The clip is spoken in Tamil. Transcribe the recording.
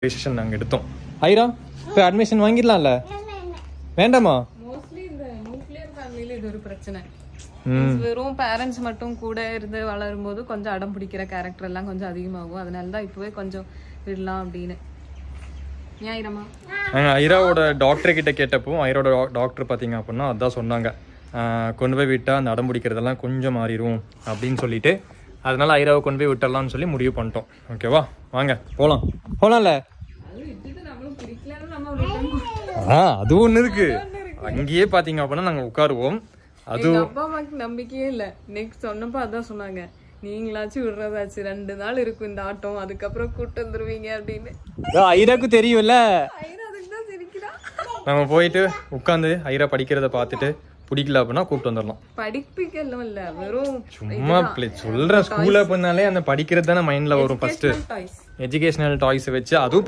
டிசிஷன் நாங்கள் எடுத்தோம். ஐரா இப்போ அட்மிஷன் வாங்கிடலாம்ல? வேண்டாமா? மோஸ்ட்லி இந்த நியூக்ளியர் ஃபேமிலியில இது ஒரு பிரச்சனை. வெறும் பேரண்ட்ஸ் மட்டும் கூட இருந்து வளரும்போது கொஞ்சம் அடம் பிடிக்கிற கேரக்டர் எல்லாம் கொஞ்சம் அதிகமாகும். அதனால தான் இப்போவே கொஞ்சம் விடலாம் அப்படின்னு. ஞாயிறமா ஐராவோட டாக்டர் கிட்ட கேட்டப்போ ஐராவோட டாக்டர் பார்த்தீங்க அப்படின்னா அதான் சொன்னாங்க, கொண்டு போய் விட்டால் அந்த அடம் பிடிக்கிறதெல்லாம் கொஞ்சம் மாறிடும் அப்படின்னு சொல்லிட்டு, அதனால ஐராவை கொண்டு போய் விட்டுடலாம்னு சொல்லி முடிவு பண்ணிட்டோம். ஓகேவா, வாங்க போகலாம்ல. அது ஒன்று இருக்கு. அங்கேயே பார்த்தீங்க அப்படின்னா நாங்கள் உட்காருவோம். அது அப்பா அம்மாக்கு நம்பிக்கையே இல்லை. நெக்ஸ்ட் சொன்னப்போ அதான் சொன்னாங்க, நீங்களாச்சும் விடுறதாச்சு 2 நாள் இருக்கும் இந்த ஆட்டம், அதுக்கப்புறம் கூட்டு வந்துருவீங்க அப்படின்னு. ஐராக்கு தெரியும்ல. அதுக்கு தான் சிரிக்கிறா. நம்ம போயிட்டு உட்காந்து ஐரா படிக்கிறத பார்த்துட்டு பிடிக்கல அப்படின்னா கூப்பிட்டு வந்துடலாம். படிப்புக்கெல்லாம் இல்ல, வெறும் சும்மா சொல்ற ஸ்கூல்ல பண்ணாலே அந்த படிக்கிறது தானே மைண்ட்ல வரும். ஃபர்ஸ்ட் எஜுகேஷனல் டாய்ஸ் வச்சு அதுவும்